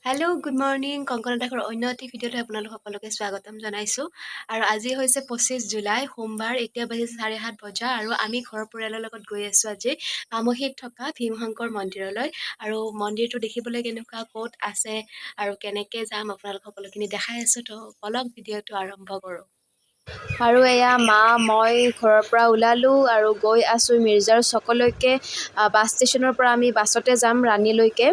Hello' good morning Kankana দাসৰ অন্য এটি ভিডিঅ'লৈ আপোনালোক সকলোকে স্বাগতম জনাইছোঁ আৰু আজি হৈছে 25 জুলাই সোমবাৰ এতিয়া বাজিছে 7:30 বজা আৰু আমি ঘৰৰ পৰিয়ালৰ লগত গৈ আছোঁ আজি পামহিত থকা ভীমশংকৰ মন্দিৰলৈ আৰু মন্দিৰটো দেখিবলৈ কেনেকুৱা ক'ত আছে আৰু কেনেকৈ যাম আপোনালোক সকলোখিনি দেখাই আছোঁ তো বলক ভিডিঅ'টো আৰম্ভ কৰোঁ। আৰু এয়া মই ঘৰৰ পৰা ওলালোঁ আৰু গৈ আছোঁ মিৰ্জাৰ চকলৈকে। বাছ ষ্টেচনৰ পৰা আমি বাছতে যাম ৰাণীলৈকে।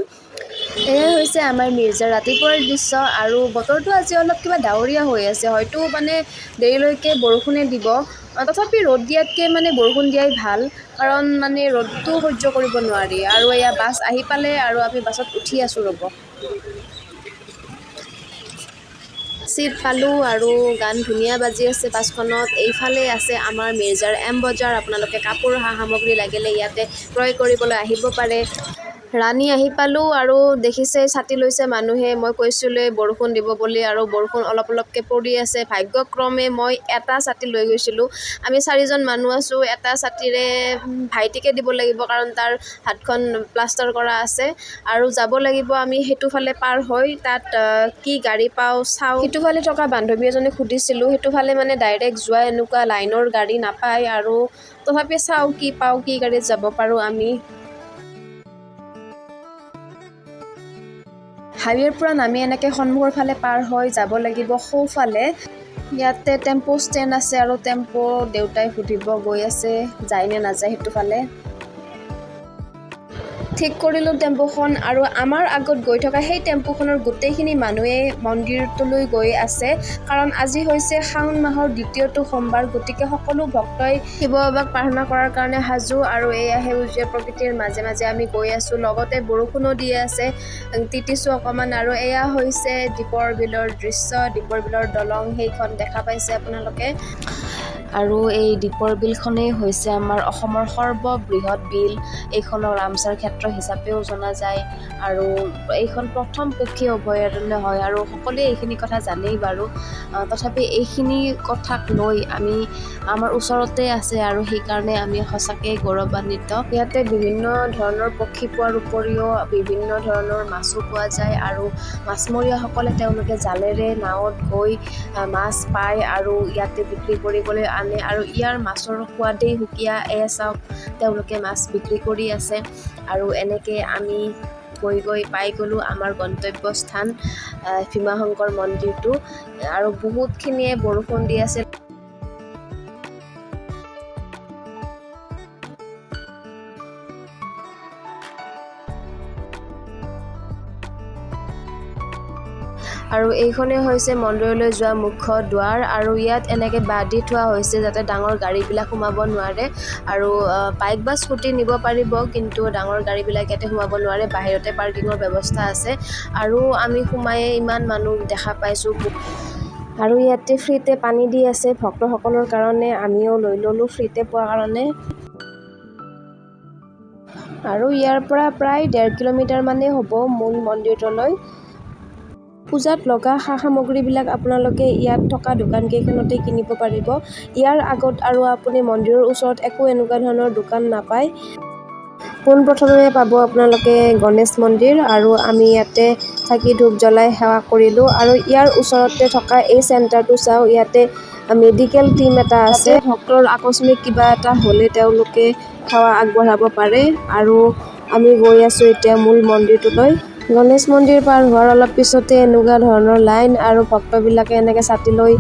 এয়াই হৈছে আমাৰ মিৰ্জাৰ ৰাতিপুৱাৰ দৃশ্য আৰু বতৰটো আজি অলপ কিবা ডাৱৰীয়া হৈ আছে, হয়তো দেৰিলৈকে বৰষুণে দিব। তথাপি ৰ'দ দিয়াতকৈ বৰষুণ দিয়াই ভাল, কাৰণ ৰ'দটো সহ্য কৰিব নোৱাৰি। আৰু এয়া বাছ আহি পালে আৰু আমি বাছত উঠি আছোঁ ৰ'ব। চিট পালোঁ আৰু গান ধুনীয়া বাজি আছে বাছখনত। এইফালে আছে আমাৰ মিৰ্জাৰ এম বজাৰ, আপোনালোকে কাপোৰ সামগ্ৰী লাগিলে ইয়াতে ক্ৰয় কৰিবলৈ আহিব পাৰে। ৰাণী আহি পালোঁ আৰু দেখিছে ছাতি লৈছে মানুহে। মই কৈছিলোঁ বৰষুণ দিব বুলি আৰু বৰষুণ অলপকৈ পৰি আছে। ভাগ্যক্ৰমে মই এটা ছাতি লৈ গৈছিলোঁ। আমি 4জন মানুহ আছোঁ, এটা ছাতিৰে ভাইটিকে দিব লাগিব কাৰণ তাৰ হাতখন প্লাষ্টাৰ কৰা আছে আৰু যাব লাগিব আমি সেইটোফালে পাৰ হৈ। তাত কি গাড়ী পাওঁ চাওঁ। সিটোফালে থকা বান্ধৱী এজনীক সুধিছিলোঁ, সেইটোফালে ডাইৰেক্ট যোৱা এনেকুৱা লাইনৰ গাড়ী নাপায় আৰু তথাপি চাওঁ কি পাওঁ, কি গাড়ীত যাব পাৰোঁ আমি। হাইৱেৰ পৰা নামি এনেকৈ সন্মুখৰ ফালে পাৰ হৈ যাব লাগিব সোঁফালে। ইয়াতে টেম্পু ষ্টেণ্ড আছে আৰু টেম্পু দেউতাই সুধিব গৈ আছে যায় নে নাযায় সেইটোফালে। ঠিক কৰিলোঁ টেম্পুখন আৰু আমাৰ আগত গৈ থকা সেই টেম্পুখনৰ গোটেইখিনি মানুহে মন্দিৰটোলৈ গৈ আছে, কাৰণ আজি হৈছে শাওণ মাহৰ 2টো সোমবাৰ। গতিকে সকলো ভক্তই শিৱ বাবাক প্ৰাৰ্থনা কৰাৰ কাৰণে সাজু আৰু এয়া সেউজীয়া প্ৰকৃতিৰ মাজে মাজে আমি গৈ আছোঁ। লগতে বৰষুণো দি আছে, তিতিছোঁ অকণমান। আৰু এয়া হৈছে দীপৰ বিলৰ দৃশ্য, দীপৰ বিলৰ দলং সেইখন দেখা পাইছে আপোনালোকে। আৰু এই দীপৰ বিলখনেই হৈছে আমাৰ অসমৰ সৰ্ববৃহৎ বিল। এইখনক ৰামচাৰ ক্ষেত্ৰ হিচাপেও জনা যায় আৰু এইখন প্ৰথম পক্ষী অভয়াৰণ্য হয় আৰু সকলোৱে এইখিনি কথা জানেই বাৰু। তথাপি এইখিনি কথাক লৈ আমাৰ ওচৰতে আছে আৰু সেইকাৰণে আমি সঁচাকৈ গৌৰৱান্বিত। ইয়াতে বিভিন্ন ধৰণৰ পক্ষী পোৱাৰ উপৰিও বিভিন্ন ধৰণৰ মাছো পোৱা যায় আৰু মাছমৰীয়াসকলে তেওঁলোকে জালেৰে নাৱত গৈ মাছ পায় আৰু ইয়াতে বিক্ৰী কৰিবলৈ আনে আৰু ইয়াৰ মাছৰ সোৱাদেই সুকীয়া। চাওক তেওঁলোকে মাছ বিক্ৰী কৰি আছে আৰু এনেকৈ আমি গৈ পাই গ'লোঁ আমাৰ গন্তব্যস্থান ভীমাশংকৰ মন্দিৰটো। আৰু বহুতখিনিয়ে বৰষুণ দি আছে। আৰু এইখনেই হৈছে মন্দিৰলৈ যোৱা মুখ্য দুৱাৰ আৰু ইয়াত এনেকৈ বাঁহ দি থোৱা হৈছে যাতে ডাঙৰ গাড়ীবিলাক সোমাব নোৱাৰে। আৰু বাইক বা স্কুটি নিব পাৰিব, কিন্তু ডাঙৰ গাড়ীবিলাক ইয়াতে সোমাব নোৱাৰে। বাহিৰতে পাৰ্কিঙৰ ব্যৱস্থা আছে আৰু আমি সোমায়ে ইমান মানুহ দেখা পাইছোঁ। আৰু ইয়াতে ফ্ৰীতে পানী দি আছে ভক্তসকলৰ কাৰণে, আমিও লৈ ল'লোঁ ফ্ৰীতে পোৱাৰ কাৰণে। আৰু ইয়াৰ পৰা প্ৰায় 1.5 কিলোমিটাৰ মানেই হ'ব মূল মন্দিৰটোলৈ। পূজাত লগা সামগ্ৰীবিলাক আপোনালোকে ইয়াত থকা দোকানকেইখনতে কিনিব পাৰিব। ইয়াৰ আগত আৰু আপুনি মন্দিৰৰ ওচৰত একো এনেকুৱা ধৰণৰ দোকান নাপায়। পোনপ্ৰথমে পাব আপোনালোকে গণেশ মন্দিৰ আৰু আমি ইয়াতে থাকি ধূপ জ্বলাই সেৱা কৰিলোঁ। আৰু ইয়াৰ ওচৰতে থকা এই চেণ্টাৰটো চাওঁ, ইয়াতে মেডিকেল টিম এটা আছে। ভক্তৰ আকস্মিক কিবা এটা হ'লে তেওঁলোকে সেৱা আগবঢ়াব পাৰে। আৰু আমি গৈ আছোঁ এতিয়া মূল মন্দিৰটোলৈ। গণেশ মন্দিৰ পাৰ হোৱাৰ অলপ পিছতে এনেকুৱা ধৰণৰ লাইন আৰু ভক্তবিলাকে এনেকৈ ছাতি লৈ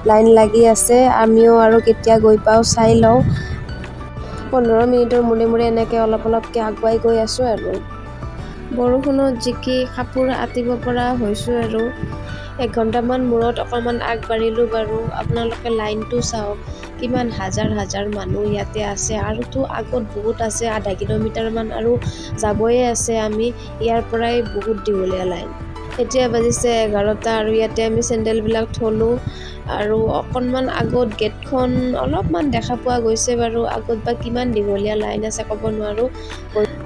লাইন লাগি আছে। আমিও আৰু কেতিয়া গৈ পাওঁ চাই লওঁ। 15 মিনিটৰ মূৰে এনেকৈ অলপকৈ আগুৱাই গৈ আছোঁ আৰু বৰষুণত জিকি কাপোৰ আঁতিব পৰা হৈছোঁ আৰু 1 ঘণ্টামান মূৰত অকণমান আগবাঢ়িলোঁ বাৰু। আপোনালোকে লাইনটো চাওক, কিমান হাজাৰ হাজাৰ মানুহ ইয়াতে আছে আৰুতো আগত বহুত আছে, আধা কিলোমিটাৰমান আৰু যাবয়ে আছে আমি। ইয়াৰ পৰাই বহুত দীঘলীয়া লাইন। এতিয়া বাজিছে 11টা আৰু ইয়াতে আমি চেণ্ডেলবিলাক থলোঁ আৰু অকণমান আগত গেটখন অলপমান দেখা পোৱা গৈছে বাৰু। আগত বা কিমান দীঘলীয়া লাইন আছে ক'ব নোৱাৰোঁ।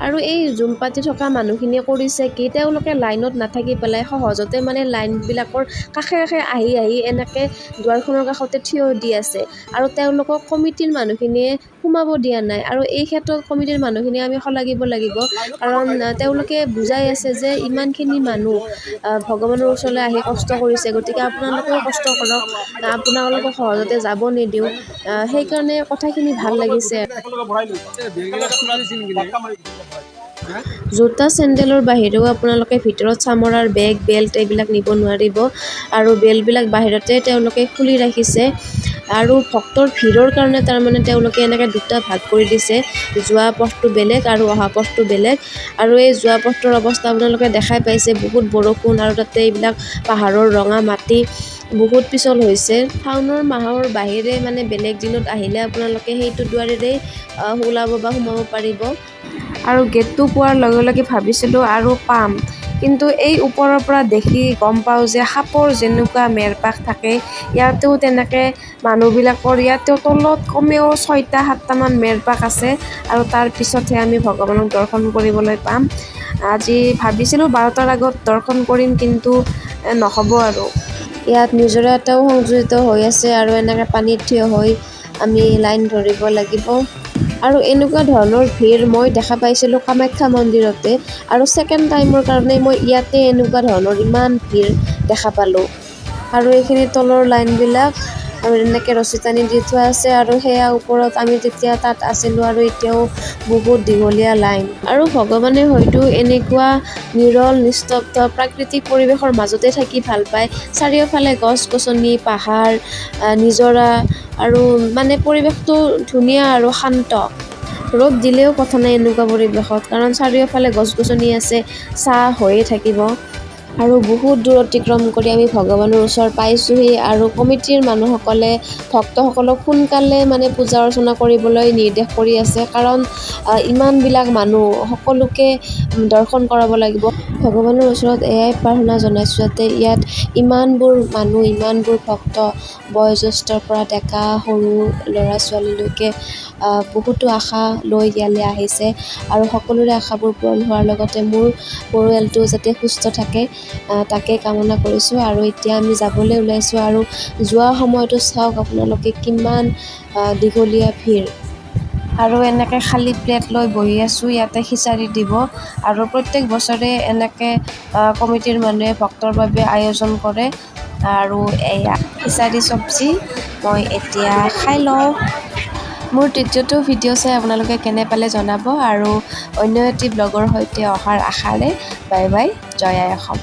আৰু এই জুম পাতি থকা মানুহখিনিয়ে কৰিছে কি, তেওঁলোকে লাইনত নাথাকি পেলাই সহজতে লাইনবিলাকৰ কাষে কাষে আহি এনেকৈ দুৱাৰখনৰ কাষতে থিয় দি আছে আৰু তেওঁলোকক কমিটিৰ মানুহখিনিয়ে সোমাব দিয়া নাই। আৰু এই ক্ষেত্ৰত কমিটিৰ মানুহখিনি আমি শলাগিব লাগিব, কাৰণ তেওঁলোকে বুজাই আছে যে ইমানখিনি মানুহ ভগৱানৰ ওচৰলৈ আহি কষ্ট কৰিছে, গতিকে আপোনালোকেও কষ্ট কৰক, আপোনালোকক সহজতে যাব নিদিওঁ। সেইকাৰণে কথাখিনি ভাল লাগিছে। জোতা চেণ্ডেলৰ বাহিৰেও আপোনালোকে ভিতৰত চামৰাৰ বেগ বেল্ট এইবিলাক নিব নোৱাৰিব, আৰু বেল্টবিলাক বাহিৰতে তেওঁলোকে খুলি ৰাখিছে। আৰু ভক্তৰ ভিৰৰ কাৰণে তাৰমানে তেওঁলোকে এনেকৈ দুটা ভাগ কৰি দিছে, যোৱা পথটো বেলেগ আৰু অহা পথটো বেলেগ। আৰু এই যোৱা পথটোৰ অৱস্থা আপোনালোকে দেখাই পাইছে, বহুত বৰষুণ, আৰু তাতে এইবিলাক পাহাৰৰ ৰঙা মাটি বহুত পিছল হৈছে। শাওণৰ মাহৰ বাহিৰে মানে বেলেগ দিনত আহিলে আপোনালোকে সেইটো দুৱাৰেৰেই ওলাব বা সোমাব পাৰিব। আৰু গেটটো পোৱাৰ লগে লগে ভাবিছিলোঁ আৰু পাম, কিন্তু এই ওপৰৰ পৰা দেখি গম পাওঁ যে সাপৰ যেনেকুৱা মেৰপাক থাকে, ইয়াতেও তেনেকৈ মানুহবিলাকৰ ইয়াতেও তলত কমেও 6টা-7টামান মেৰপাক আছে, আৰু তাৰ পিছতহে আমি ভগৱানক দৰ্শন কৰিবলৈ পাম। আজি ভাবিছিলোঁ 12টাৰ আগত দৰ্শন কৰিম, কিন্তু নহ'ব আৰু। ইয়াত নিজৰা এটাও সংযোজিত হৈ আছে, আৰু এনেকৈ পানীত থিয় হৈ আমি লাইন ধৰিব লাগিব। আৰু এনেকুৱা ধৰণৰ ভিৰ মই দেখা পাইছিলোঁ কামাখ্যা মন্দিৰতে, আৰু ছেকেণ্ড টাইমৰ কাৰণে মই ইয়াতে এনেকুৱা ধৰণৰ ইমান ভিৰ দেখা পালোঁ। আৰু এইখিনি তলৰ লাইনবিলাক আৰু এনেকৈ ৰছী টানি দি থোৱা আছে, আৰু সেয়া ওপৰত আমি তেতিয়া তাত আছিলোঁ, আৰু এতিয়াও বহুত দীঘলীয়া লাইন। আৰু ভগৱানে হয়তো এনেকুৱা নিৰল নিস্তব্ধ প্ৰাকৃতিক পৰিৱেশৰ মাজতে থাকি ভাল পায়। চাৰিওফালে গছ-গছনি, পাহাৰ, নিজৰা, আৰু মানে পৰিৱেশটো ধুনীয়া আৰু শান্ত। ৰ'দ দিলেও কথা নাই এনেকুৱা পৰিৱেশত, কাৰণ চাৰিওফালে গছ-গছনি আছে, ছাঁ হৈয়ে থাকিব। আৰু বহুত দূৰ অতিক্ৰম কৰি আমি ভগৱানৰ ওচৰ পাইছোঁহি, আৰু কমিটিৰ মানুহসকলে ভক্তসকলক সোনকালে মানে পূজা অৰ্চনা কৰিবলৈ নিৰ্দেশ কৰি আছে, কাৰণ ইমানবিলাক মানুহ সকলোকে দৰ্শন কৰাব লাগিব। ভগৱানৰ ওচৰত এয়াই প্ৰাৰ্থনা জনাইছোঁ, যাতে ইয়াত ইমানবোৰ মানুহ, ইমানবোৰ ভক্ত, বয়োজ্যেষ্ঠৰ পৰা ডেকা সৰু ল'ৰা-ছোৱালীলৈকে বহুতো আশা লৈ ইয়ালৈ আহিছে, আৰু সকলোৰে আশাবোৰ পূৰণ হোৱাৰ লগতে মোৰ পৰিয়ালটো যাতে সুস্থ থাকে তাকে কামনা কৰিছোঁ। আৰু এতিয়া আমি যাবলৈ ওলাইছোঁ, আৰু যোৱা সময়তো চাওক আপোনালোকে কিমান দীঘলীয়া ভিৰ। আৰু এনেকৈ খালী প্লেট লৈ বহি আছোঁ, ইয়াতে খিচাৰি দিব, আৰু প্ৰত্যেক বছৰে এনেকৈ কমিটিৰ মানুহে ভক্তৰ বাবে আয়োজন কৰে। আৰু এয়া খিচাৰি চব্জি মই এতিয়া খাই লওঁ। মোৰ তৃতীয়টো ভিডিঅ' চাই আপোনালোকে কেনে পালে জনাব, আৰু অন্য এটি ব্লগৰ সৈতে অহাৰ আশাৰে বাই বাই, জয় আই অসম।